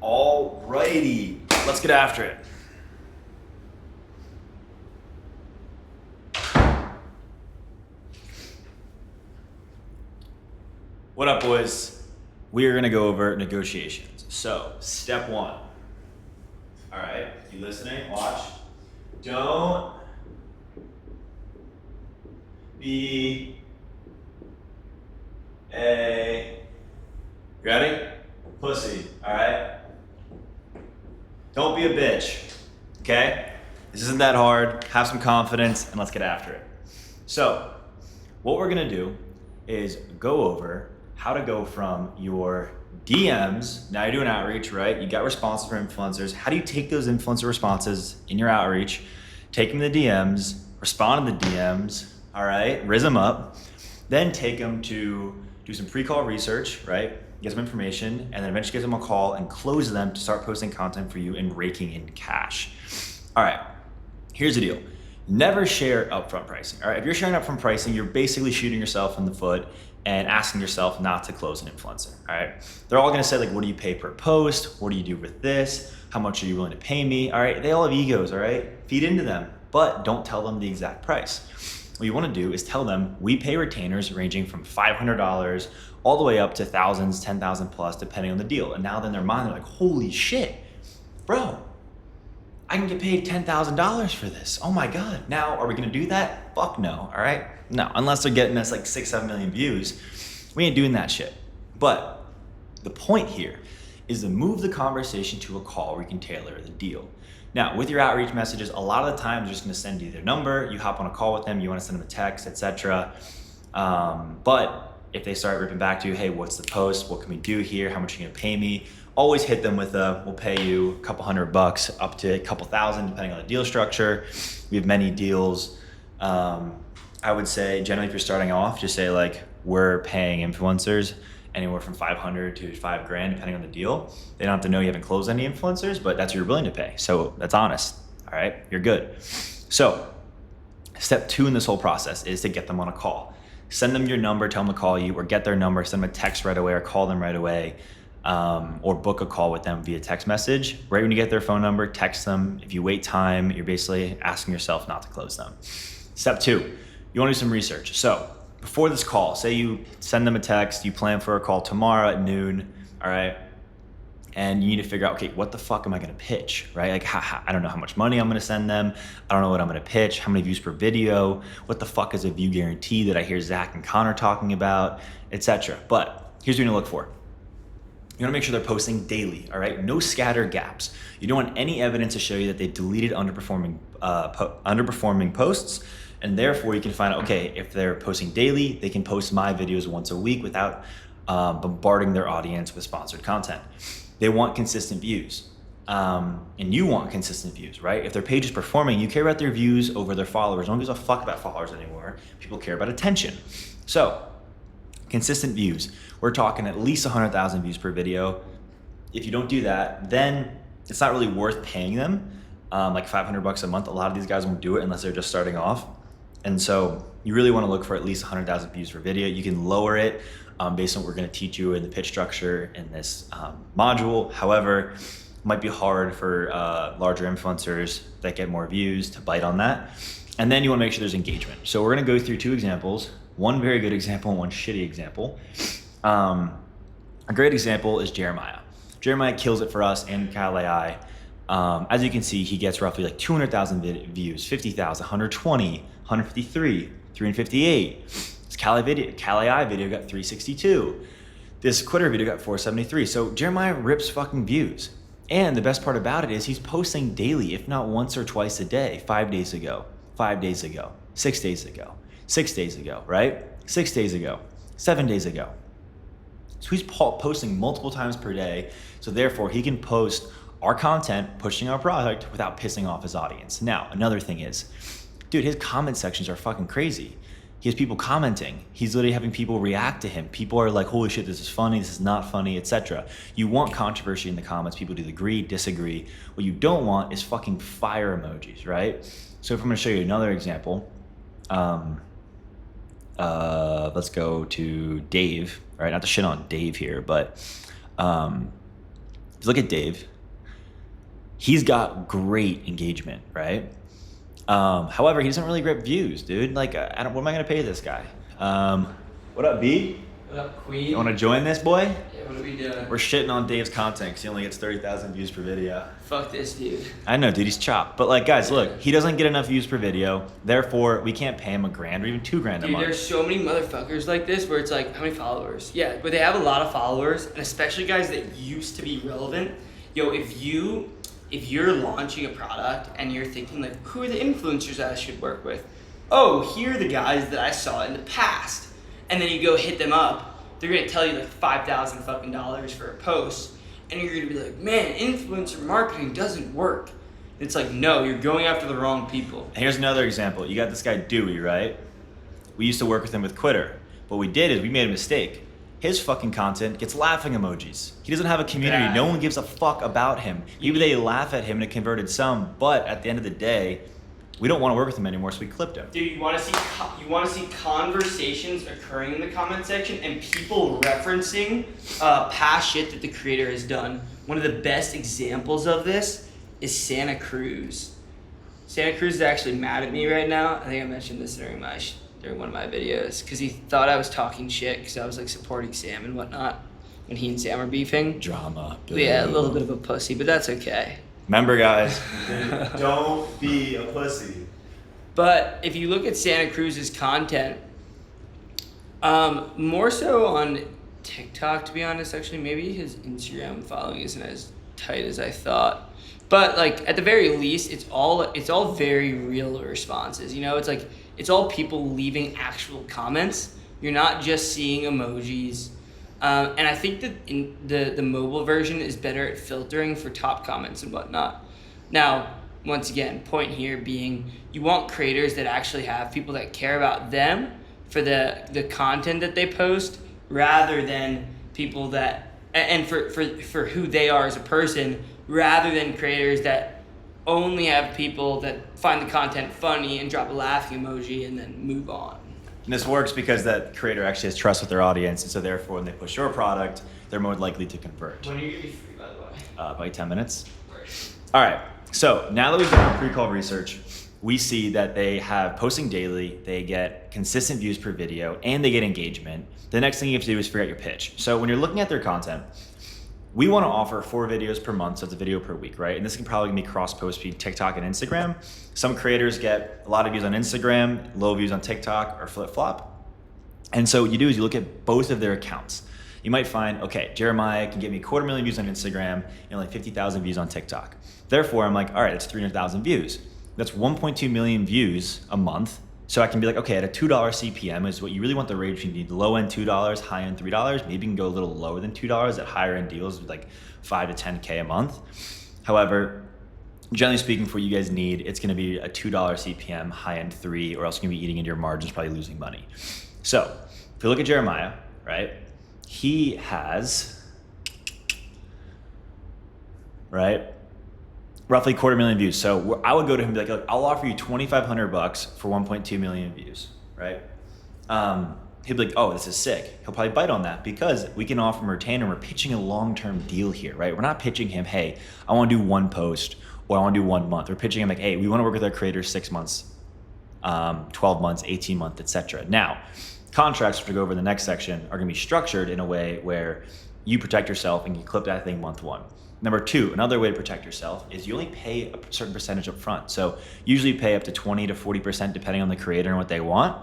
Alrighty, let's get after it. What up, boys? We are gonna go over negotiations. So, step one. All right, you listening? Watch. Don't be a, ready? Pussy, all right? Don't be a bitch, okay? This isn't that hard. Have some confidence and let's get after it. So, what we're gonna do is go over how to go from your DMs. Now you're doing outreach, right? You got responses from influencers. How do you take those influencer responses in your outreach, take them to the DMs, respond to the DMs, all right? Rizz them up, then take them to do some pre-call research, right? Get some information, and then eventually get them a call and close them to start posting content for you and raking in cash. All right, here's the deal. Never share upfront pricing, all right? If you're sharing upfront pricing, you're basically shooting yourself in the foot and asking yourself not to close an influencer, all right? They're all gonna say like, what do you pay per post? What do you do with this? How much are you willing to pay me? All right, they all have egos, all right? Feed into them, but don't tell them the exact price. What you wanna do is tell them, we pay retainers ranging from $500 all the way up to thousands, 10,000 plus, depending on the deal. And now in their mind, they're like, holy shit, bro, I can get paid $10,000 for this. Oh my God. Now, are we gonna do that? Fuck no, all right? No, unless they're getting us like 6-7 million views, we ain't doing that shit. But the point here is to move the conversation to a call where you can tailor the deal. Now, with your outreach messages, a lot of the time they're just gonna send you their number, you hop on a call with them, you wanna send them a text, etc. But if they start ripping back to you, hey, what's the post? What can we do here? How much are you gonna pay me? Always hit them with we'll pay you a couple $100 up to a couple thousand, depending on the deal structure. We have many deals. I would say generally if you're starting off, just say like, we're paying influencers anywhere from 500 to $5,000, depending on the deal. They don't have to know you haven't closed any influencers, but that's what you're willing to pay. So that's honest, all right? You're good. So step two in this whole process is to get them on a call. Send them your number, tell them to call you, or get their number, send them a text right away or call them right away, or book a call with them via text message. Right when you get their phone number, text them. If you wait time, you're basically asking yourself not to close them. Step two, you wanna do some research. So before this call, say you send them a text, you plan for a call tomorrow at noon, all right? And you need to figure out, okay, what the fuck am I gonna pitch, right? Like, I don't know how much money I'm gonna send them. I don't know what I'm gonna pitch, how many views per video, what the fuck is a view guarantee that I hear Zach and Connor talking about, etc. But here's what you're gonna look for. You wanna make sure they're posting daily, all right? No scatter gaps. You don't want any evidence to show you that they deleted underperforming posts, and therefore you can find out, okay, if they're posting daily, they can post my videos once a week without bombarding their audience with sponsored content. They want consistent views, and you want consistent views, right? If their page is performing, you care about their views over their followers. No one gives a fuck about followers anymore. People care about attention. So, consistent views. We're talking at least 100,000 views per video. If you don't do that, then it's not really worth paying them. Like $500 a month, a lot of these guys won't do it unless they're just starting off. And so you really wanna look for at least 100,000 views per video. You can lower it based on what we're gonna teach you in the pitch structure in this module. However, it might be hard for larger influencers that get more views to bite on that. And then you wanna make sure there's engagement. So we're gonna go through two examples, one very good example and one shitty example. A great example is Jeremiah. Jeremiah kills it for us and Cal AI. As you can see, he gets roughly like 200,000 views, 50,000, 120, 153, 358. This Cal AI video got 362. This Quitter video got 473. So Jeremiah rips fucking views. And the best part about it is he's posting daily, if not once or twice a day, 5 days ago, 5 days ago, 6 days ago, 6 days ago, right? 6 days ago, 7 days ago. So he's posting multiple times per day. So therefore he can post our content, pushing our product without pissing off his audience. Now, another thing is, dude, his comment sections are fucking crazy. He has people commenting. He's literally having people react to him. People are like, holy shit, this is funny, this is not funny, etc. You want controversy in the comments, people to agree, disagree. What you don't want is fucking fire emojis, right? So if I'm gonna show you another example, let's go to Dave, right? Not to shit on Dave here, but If you look at Dave, he's got great engagement, right? However, he doesn't really get views, dude. Like, what am I gonna pay this guy? What up, B? What up, Queen? You wanna join this, boy? Yeah, what are we doing? We're shitting on Dave's content because he only gets 30,000 views per video. Fuck this dude. I know, dude, he's chopped. But like, guys, look, he doesn't get enough views per video. Therefore, we can't pay him $1,000 or even $2,000 a Dude, month. there's so many motherfuckers like this where it's like, how many followers? Yeah, but they have a lot of followers, and especially guys that used to be relevant. Yo, if you're launching a product and you're thinking like, who are the influencers that I should work with? Oh, here are the guys that I saw in the past. And then you go hit them up. They're gonna tell you like $5,000 fucking dollars for a post, and you're gonna be like, man, influencer marketing doesn't work. It's like, no, you're going after the wrong people. And here's another example. You got this guy Dewey, right? We used to work with him with Quitter. What we did is we made a mistake. His fucking content gets laughing emojis. He doesn't have a community. Yeah. No one gives a fuck about him. Maybe they laugh at him and it converted some, but at the end of the day, we don't want to work with him anymore, so we clipped him. Dude, you want to see conversations occurring in the comment section and people referencing past shit that the creator has done. One of the best examples of this is Santa Cruz. Santa Cruz is actually mad at me right now. I think I mentioned this during one of my videos because he thought I was talking shit because I was like supporting Sam and whatnot when he and Sam are beefing. Drama. Yeah, a little bit of a pussy, but that's okay. Remember, guys, don't be a pussy. But if you look at Santa Cruz's content, more so on TikTok, to be honest, actually, maybe his Instagram following isn't as tight as I thought. But like at the very least, it's all very real responses. You know, it's all people leaving actual comments. You're not just seeing emojis. And I think that in the mobile version is better at filtering for top comments and whatnot. Now, once again, point here being you want creators that actually have people that care about them for the content that they post rather than people that, and for who they are as a person, rather than creators that only have people that find the content funny and drop a laughing emoji and then move on. And this works because that creator actually has trust with their audience, and so therefore when they push your product, they're more likely to convert. When are you gonna be free, by the way? By 10 minutes. All right, so now that we've done our pre-call research, we see that they have posting daily, they get consistent views per video, and they get engagement. The next thing you have to do is figure out your pitch. So when you're looking at their content, we want to offer 4 videos per month, so it's a video per week, right? And this can probably be cross-post between TikTok and Instagram. Some creators get a lot of views on Instagram, low views on TikTok, or flip-flop. And so what you do is you look at both of their accounts. You might find, okay, Jeremiah can get me 250,000 views on Instagram and only 50,000 views on TikTok. Therefore, I'm like, all right, that's 300,000 views. That's 1.2 million views a month. So I can be like, okay, at a $2 CPM is what you really want the range. You need low end $2, high end $3. Maybe you can go a little lower than $2 at higher end deals with like 5 to 10K a month. However, generally speaking, for what you guys need, it's gonna be a $2 CPM, high end $3, or else you're gonna be eating into your margins, probably losing money. So if you look at Jeremiah, right? He has, right? Roughly 250,000 views. So I would go to him and be like, look, I'll offer you $2,500 for 1.2 million views, right? He'd be like, oh, this is sick. He'll probably bite on that because we can offer him a retainer. We're pitching a long-term deal here, right? We're not pitching him, hey, I want to do 1 post or I want to do 1 month. We're pitching him like, hey, we want to work with our creators 6 months, 12 months, 18 months, etc. Now, contracts, which we go over in the next section, are going to be structured in a way where you protect yourself and you clip that thing month 1. Number 2, another way to protect yourself is you only pay a certain percentage up front. So usually you pay up to 20 to 40% depending on the creator and what they want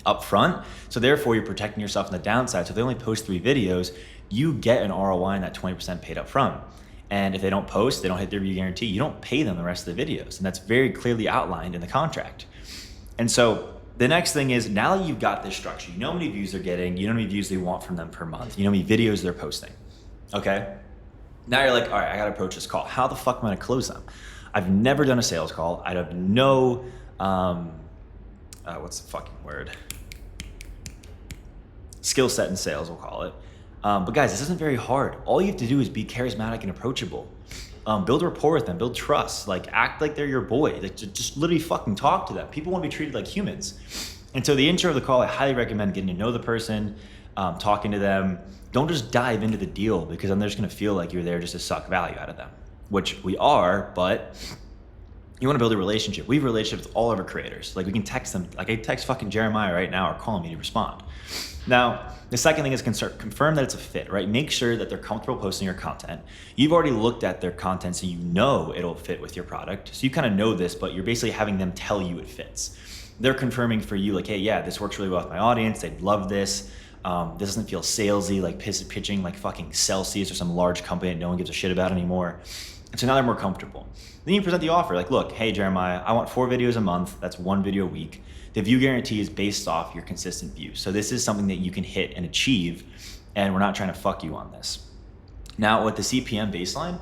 up front. So therefore you're protecting yourself on the downside. So if they only post 3 videos, you get an ROI in that 20% paid up front. And if they don't post, they don't hit their view guarantee, you don't pay them the rest of the videos. And that's very clearly outlined in the contract. And so the next thing is, now that you've got this structure, you know how many views they're getting, you know how many views they want from them per month, you know how many videos they're posting, okay? Now you're like, all right, I gotta approach this call. How the fuck am I gonna close them? I've never done a sales call. I have no, what's the fucking word? Skill set in sales, we'll call it. But guys, this isn't very hard. All you have to do is be charismatic and approachable. Build rapport with them, build trust, like act like they're your boy. Like just literally fucking talk to them. People want to be treated like humans. And so the intro of the call, I highly recommend getting to know the person, talking to them. Don't just dive into the deal, because then they're just gonna feel like you're there just to suck value out of them, which we are, but you wanna build a relationship. We have relationships with all of our creators. Like we can text them, like I text fucking Jeremiah right now or call me to respond. Now, the second thing is confirm that it's a fit, right? Make sure that they're comfortable posting your content. You've already looked at their content, so you know it'll fit with your product. So you kind of know this, but you're basically having them tell you it fits. They're confirming for you, like, hey, yeah, this works really well with my audience. They'd love this. This doesn't feel salesy, like pitching like fucking Celsius or some large company that no one gives a shit about anymore. And so now they're more comfortable. Then you present the offer, like, look, hey, Jeremiah, I want 4 videos a month. That's 1 video a week. The view guarantee is based off your consistent views. So this is something that you can hit and achieve, and we're not trying to fuck you on this. Now, with the CPM baseline,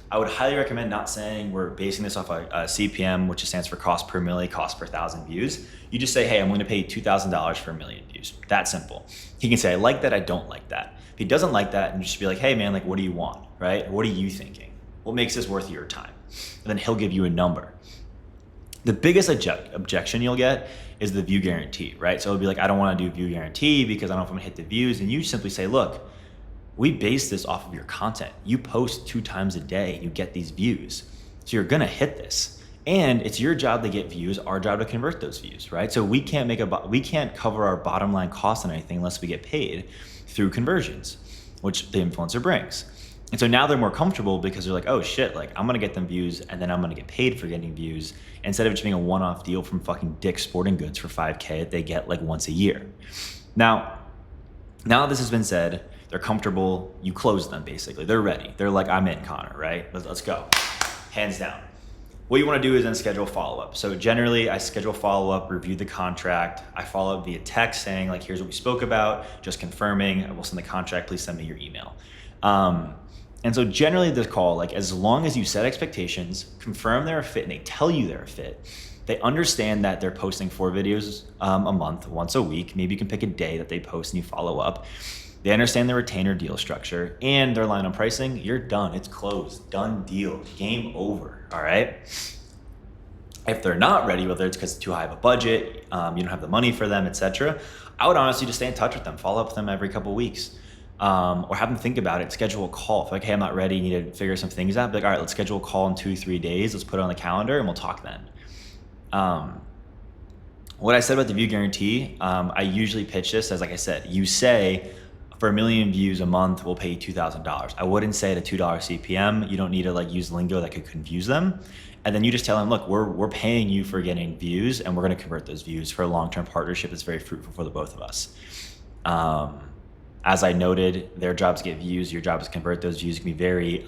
I would highly recommend not saying we're basing this off a CPM, which stands for cost per milli, cost per 1,000 views. You just say, hey, I'm going to pay you $2,000 for 1 million views. That simple. He can say, I like that, I don't like that. If he doesn't like that, and just be like, hey man, like, what do you want, right? What are you thinking? What makes this worth your time? And then he'll give you a number. The biggest objection you'll get is the view guarantee, right? So it'll be like, I don't want to do view guarantee because I don't know if I'm gonna hit the views. And you simply say, look, we base this off of your content. You post 2 times a day, you get these views. So you're gonna hit this. And it's your job to get views, our job to convert those views, right? So we can't cover our bottom line cost on anything unless we get paid through conversions, which the influencer brings. And so now they're more comfortable because they're like, oh shit, like I'm gonna get them views and then I'm gonna get paid for getting views, instead of just being a one-off deal from fucking Dick's Sporting Goods for $5K that they get like once a year. Now this has been said, they're comfortable, you close them basically. They're ready. They're like, I'm in, Connor, right? Let's go, hands down. What you wanna do is then schedule follow-up. So generally I schedule follow-up, review the contract. I follow up via text saying like, here's what we spoke about, just confirming, I will send the contract, please send me your email. And so generally this call, like as long as you set expectations, confirm they're a fit, and they tell you they're a fit, they understand that they're posting 4 videos a month, once a week. Maybe you can pick a day that they post and you follow up. They understand the retainer deal structure and their line on pricing. You're done, it's closed, done deal, game over, all right? If they're not ready, whether it's because it's too high of a budget, you don't have the money for them, etc., I would honestly just stay in touch with them, follow up with them every couple of weeks. Or have them think about it, schedule a call. If like, hey, I'm not ready, need to figure some things out. Be like, all right, let's schedule a call in 2-3 days. Let's put it on the calendar and we'll talk then. What I said about the view guarantee, I usually pitch this as, like I said, you say for 1 million views a month, we'll pay you $2,000. I wouldn't say at a $2 CPM. You don't need to like use lingo that could confuse them. And then you just tell them, look, we're paying you for getting views, and we're gonna convert those views for a long-term partnership that's very fruitful for the both of us. As I noted, their job is to get views, your job is to convert those views. You can be very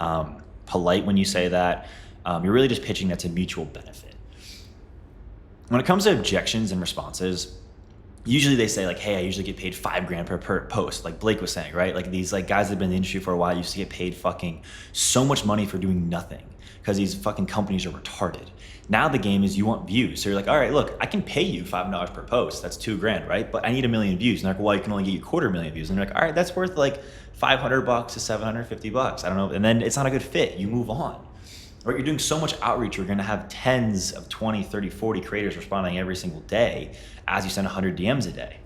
polite when you say that. You're really just pitching that's a mutual benefit. When it comes to objections and responses, usually they say like, hey, I usually get paid $5,000 per post, like Blake was saying, right? Like these like guys that have been in the industry for a while used to get paid fucking so much money for doing nothing because these fucking companies are retarded. Now the game is you want views. So you're like, all right, look, I can pay you $5 per post. That's $2,000, right? But I need 1 million views. And they're like, well, you can only get you 250,000 views. And you're like, all right, that's worth like $500 to $750. I don't know. And then it's not a good fit. You move on. Right? You're doing so much outreach. You're going to have tens of 20, 30, 40 creators responding every single day as you send 100 DMs a day.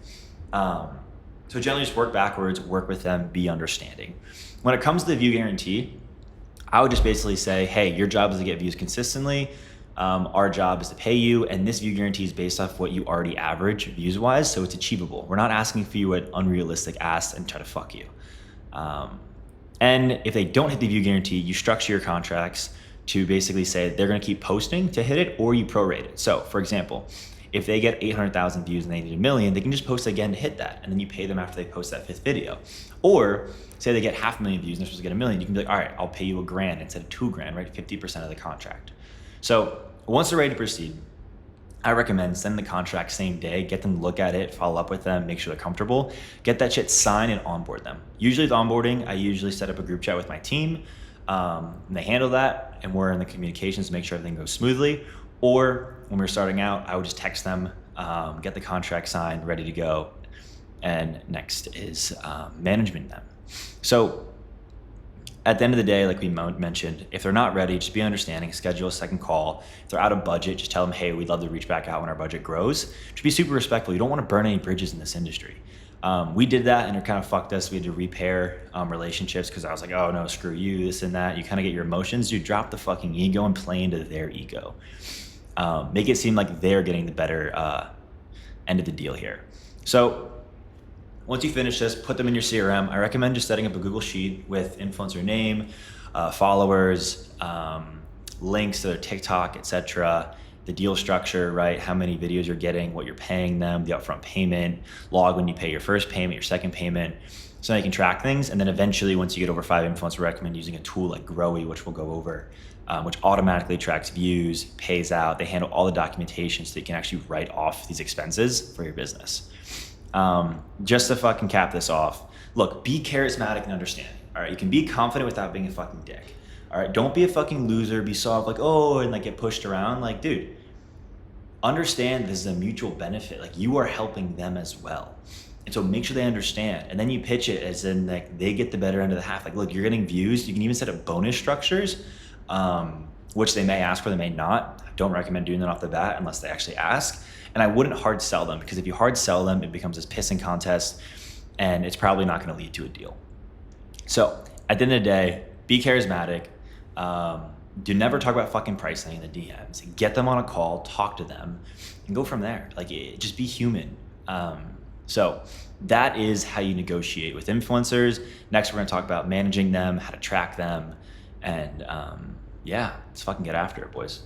So generally just work backwards, work with them, be understanding. When it comes to the view guarantee, I would just basically say, hey, your job is to get views consistently. Our job is to pay you, and this view guarantee is based off what you already average views-wise, so it's achievable. We're not asking for you an unrealistic ask and try to fuck you. And if they don't hit the view guarantee, you structure your contracts to basically say they're gonna keep posting to hit it, or you prorate it. So for example, if they get 800,000 views and they need 1 million, they can just post again to hit that, and then you pay them after they post that 5th video. Or say they get 500,000 views and they're supposed to get 1 million, you can be like, all right, I'll pay you $1,000 instead of $2,000, right? 50% of the contract. So once they're ready to proceed, I recommend send the contract same day, get them to look at it, follow up with them, make sure they're comfortable, get that shit signed and onboard them. Usually with onboarding, I usually set up a group chat with my team, and they handle that, and we're in the communications to make sure everything goes smoothly. Or when we're starting out, I would just text them, get the contract signed, ready to go. And next is managing them. So at the end of the day, like we mentioned, if they're not ready, just be understanding, schedule a second call. If they're out of budget, just tell them, hey, we'd love to reach back out when our budget grows. Just be super respectful. You don't want to burn any bridges in this industry. We did that and it kind of fucked us. We had to repair relationships because I was like, oh no, screw you, this and that. You kind of get your emotions. You drop the fucking ego and play into their ego. Make it seem like they're getting the better end of the deal here. So once you finish this, put them in your CRM. I recommend just setting up a Google Sheet with influencer name, followers, links to their TikTok, etc., the deal structure, right? How many videos you're getting, what you're paying them, the upfront payment, log when you pay your first payment, your second payment, so now you can track things. And then eventually, once you get over 5 influencers, recommend using a tool like Growy, which we'll go over, which automatically tracks views, pays out. They handle all the documentation so you can actually write off these expenses for your business. Just to fucking cap this off, look, be charismatic and understanding. All right, you can be confident without being a fucking dick. All right, don't be a fucking loser, be soft, like, oh, and like get pushed around. Like, dude, understand this is a mutual benefit. Like, you are helping them as well. And so make sure they understand. And then you pitch it as in like they get the better end of the half. Like, look, you're getting views. You can even set up bonus structures, which they may ask for, they may not. I don't recommend doing that off the bat unless they actually ask. And I wouldn't hard sell them, because if you hard sell them, it becomes this pissing contest and it's probably not going to lead to a deal. So at the end of the day, be charismatic. Do never talk about fucking pricing in the DMs. Get them on a call, talk to them, and go from there. Like, just be human. So that is how you negotiate with influencers. Next, we're gonna talk about managing them, how to track them, and yeah, let's fucking get after it, boys.